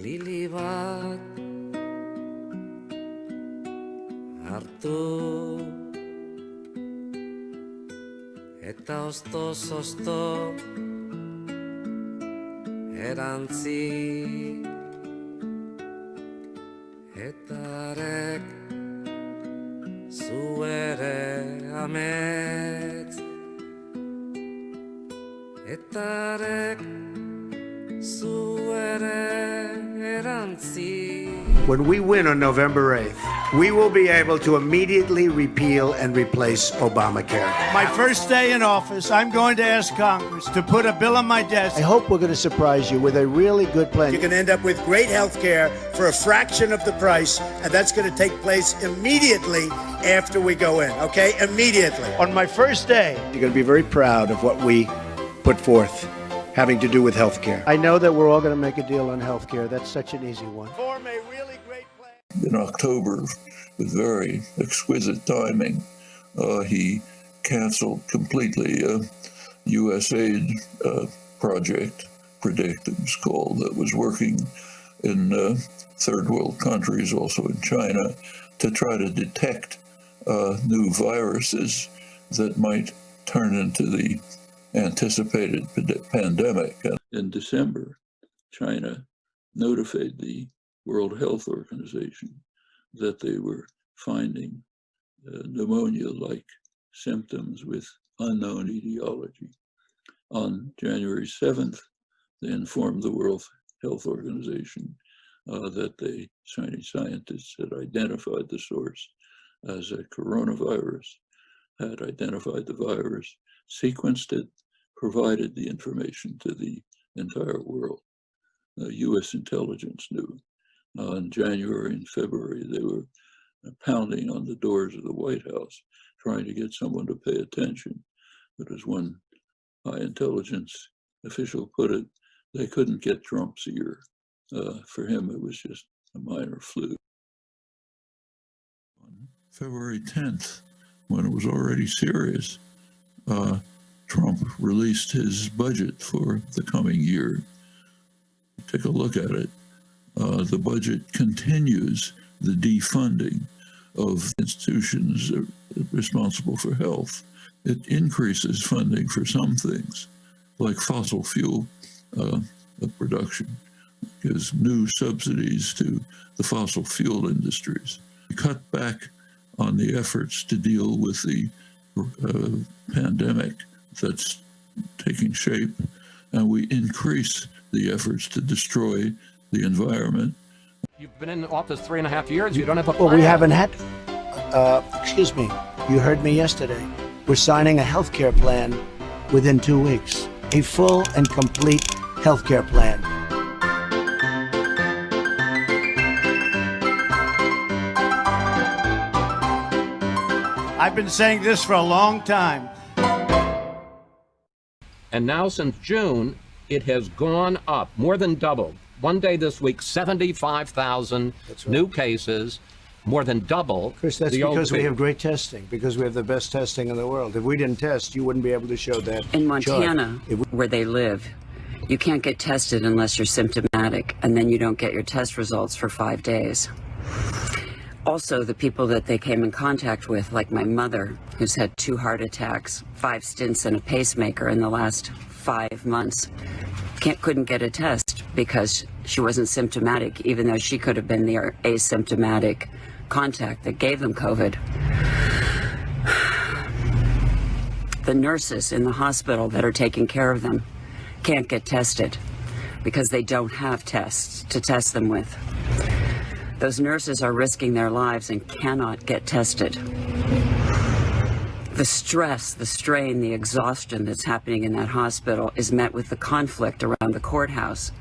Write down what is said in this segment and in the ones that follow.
Lili bat hartu eta oztoz-ozto erantzi eta arek zu ere amets eta arek zu ere erantzi. When we win on November 8th, we will be able to immediately repeal and replace Obamacare. My first day in office, I'm going to ask Congress to put a bill on my desk. I hope we're going to surprise you with a really good plan. You're going to end up with great health care for a fraction of the price, and that's going to take place immediately after we go in, okay? Immediately. On my first day, You're going to be very proud of what we put forth having to do with health care. I know that we're all going to make a deal on health care. That's such an easy one. Form a really great plan. In October, with very exquisite timing, he canceled completely a USAID project, Predict it was called, that was working in third world countries, also in China, to try to detect new viruses that might turn into the anticipated pandemic. In December, China notified the World Health Organization that they were finding pneumonia-like symptoms with unknown etiology. On January 7th, they informed the World Health Organization that the Chinese scientists had identified the source as a coronavirus, had identified the virus, sequenced it, provided the information to the entire world. U.S. intelligence knew. In January and February, they were pounding on the doors of the White House, trying to get someone to pay attention. But as one high intelligence official put it, they couldn't get Trump's ear. For him, it was just a minor fluke. On February 10th, when it was already serious, Trump released his budget for the coming year. Take a look at it. The budget continues the defunding of institutions responsible for health. It increases funding for some things, like fossil fuel production, gives new subsidies to the fossil fuel industries. We cut back on the efforts to deal with the pandemic that's taking shape, and we increase the efforts to destroy the environment. You've been in office 3.5 years. You don't have a plan. Well, we haven't had, excuse me, you heard me yesterday. We're signing a health care plan within 2 weeks. A full and complete health care plan. I've been saying this for a long time. And now since June, it has gone up, more than doubled. One day this week, 75,000 new cases, more than double. Chris, that's the old because we peak. have great testing, because we have the best testing in the world. If we didn't test, you wouldn't be able to show that. In Montana, where they live, you can't get tested unless you're symptomatic, and then you don't get your test results for 5 days. Also, the people that they came in contact with, like my mother, who's had 2 heart attacks, 5 stints and a pacemaker in the last 5 months, couldn't get a test because she wasn't symptomatic, even though she could have been the asymptomatic contact that gave them COVID. The nurses in the hospital that are taking care of them can't get tested because they don't have tests to test them with. Those nurses are risking their lives and cannot get tested. The stress, the strain, the exhaustion that's happening in that hospital is met with the conflict around the courthouse,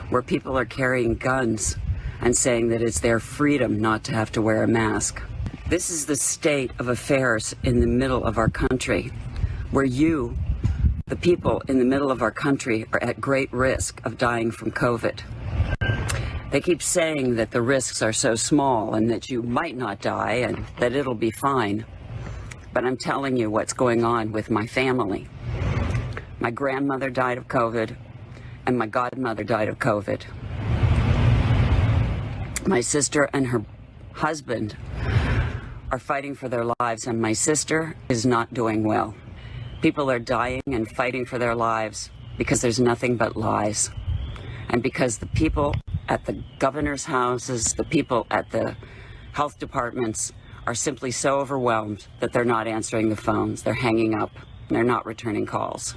where people are carrying guns and saying that it's their freedom not to have to wear a mask. This is the state of affairs in the middle of our country, where you, the people in the middle of our country, are at great risk of dying from COVID. They keep saying that the risks are so small and that you might not die and that it'll be fine. But I'm telling you what's going on with my family. My grandmother died of COVID, and my godmother died of COVID. My sister and her husband are fighting for their lives, and my sister is not doing well. People are dying and fighting for their lives because there's nothing but lies. And because the people at the governor's houses, the people at the health departments are simply so overwhelmed that they're not answering the phones, they're hanging up, and they're not returning calls.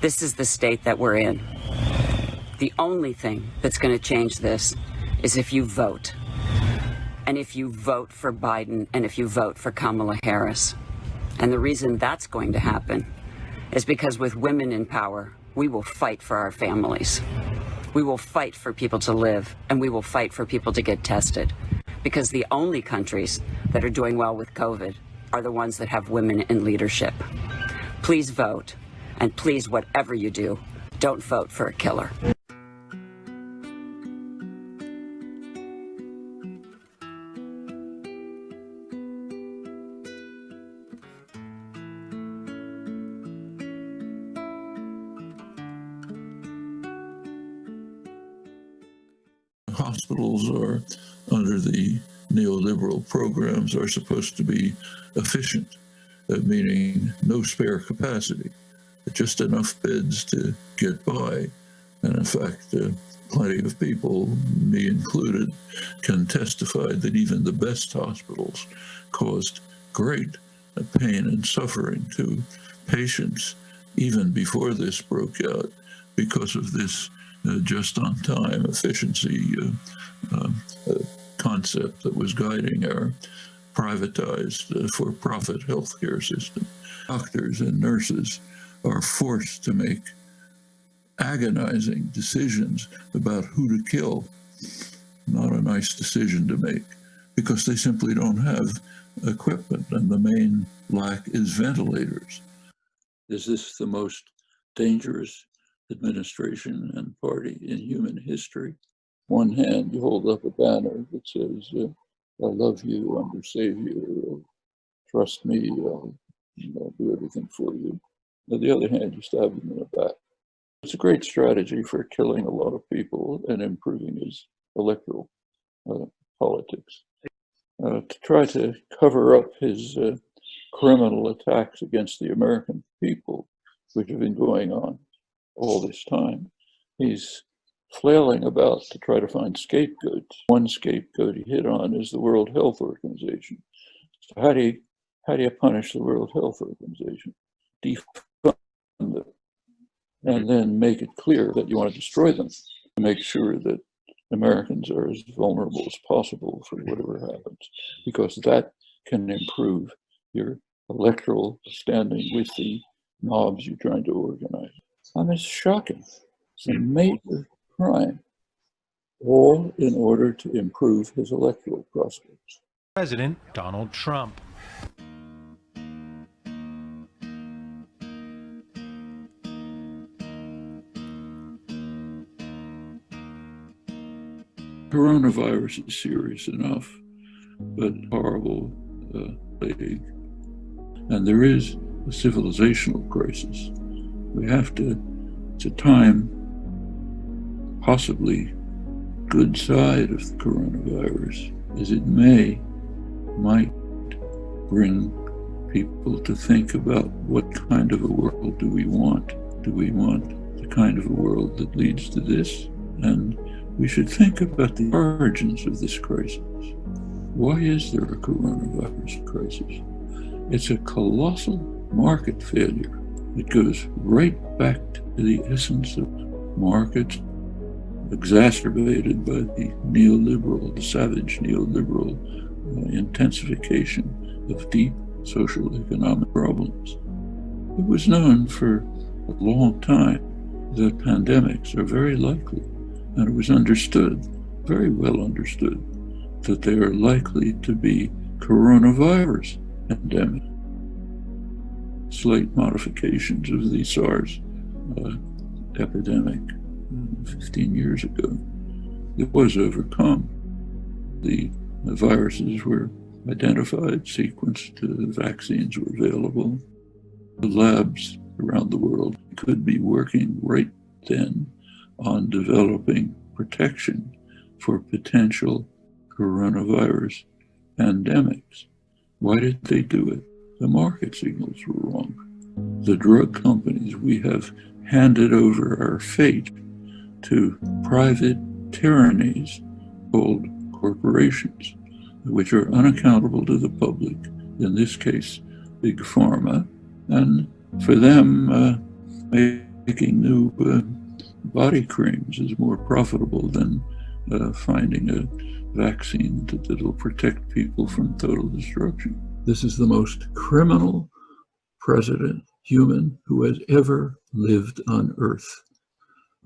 This is the state that we're in. The only thing that's going to change this is if you vote. And if you vote for Biden, and if you vote for Kamala Harris. And the reason that's going to happen is because with women in power, we will fight for our families. We will fight for people to live, and we will fight for people to get tested. Because the only countries that are doing well with COVID are the ones that have women in leadership. Please vote, and please, whatever you do, don't vote for a killer. Hospitals are, under the neoliberal programs, are supposed to be efficient, meaning no spare capacity, just enough beds to get by. And in fact, plenty of people, me included, can testify that even the best hospitals caused great pain and suffering to patients even before this broke out because of this just-on-time efficiency concept that was guiding our privatized for-profit healthcare system. Doctors and nurses are forced to make agonizing decisions about who to kill. Not a nice decision to make, because they simply don't have equipment, and the main lack is ventilators. Is this the most dangerous administration and party in human history? One hand, you hold up a banner that says, I love you, I'm your savior, trust me, I'll do everything for you. On the other hand, you stab them in the back. It's a great strategy for killing a lot of people and improving his electoral politics. To try to cover up his criminal attacks against the American people, which have been going on all this time, he's flailing about to try to find scapegoats. One scapegoat he hit on is the World Health Organization. So how do you punish the World Health Organization? Defund them, and then make it clear that you want to destroy them, to make sure that Americans are as vulnerable as possible for whatever happens, because that can improve your electoral standing with the mobs you're trying to organize. I mean, it's shocking. It's a major crime, all in order to improve his electoral prospects. President Donald Trump. Coronavirus is serious enough, but horrible plague. And there is a civilizational crisis. We have to, it's a time, possibly good side of the coronavirus, as it might bring people to think about what kind of a world do we want? Do we want the kind of a world that leads to this? And we should think about the origins of this crisis. Why is there a coronavirus crisis? It's a colossal market failure. It goes right back to the essence of markets, exacerbated by the neoliberal, the savage neoliberal intensification of deep social economic problems. It was known for a long time that pandemics are very likely, and it was understood, very well understood, that they are likely to be coronavirus pandemic. Slight modifications of the SARS epidemic 15 years ago. It was overcome. The viruses were identified, sequenced, vaccines were available. The labs around the world could be working right then on developing protection for potential coronavirus pandemics. Why did they do it? The market signals were wrong. The drug companies, we have handed over our fate to private tyrannies called corporations, which are unaccountable to the public, in this case, Big Pharma, and for them, making new body creams is more profitable than finding a vaccine that will protect people from total destruction. This is the most criminal president, human, who has ever lived on Earth.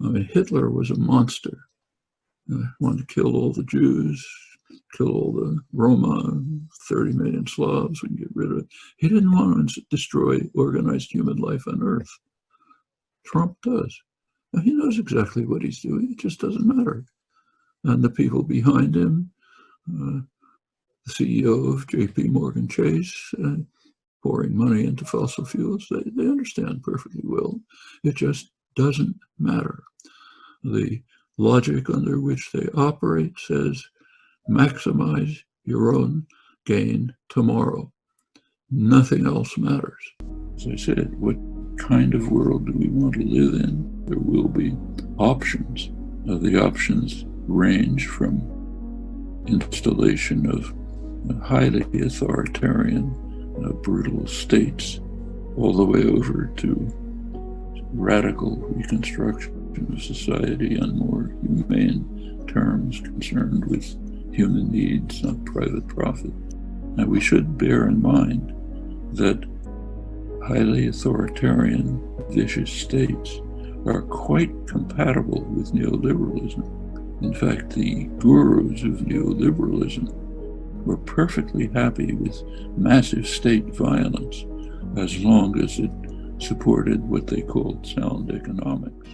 I mean, Hitler was a monster. Wanted to kill all the Jews, kill all the Roma, 30 million Slavs, and get rid of it. He didn't want to destroy organized human life on Earth. Trump does. Now, he knows exactly what he's doing. It just doesn't matter. And the people behind him, the CEO of JP Morgan Chase, pouring money into fossil fuels, they understand perfectly well. It just doesn't matter. The logic under which they operate says, maximize your own gain tomorrow. Nothing else matters. As I said, what kind of world do we want to live in? There will be options. The options range from installation of highly authoritarian, brutal states, all the way over to radical reconstruction of society on more humane terms concerned with human needs, not private profit. And we should bear in mind that highly authoritarian, vicious states are quite compatible with neoliberalism. In fact, the gurus of neoliberalism were perfectly happy with massive state violence as long as it supported what they called sound economics.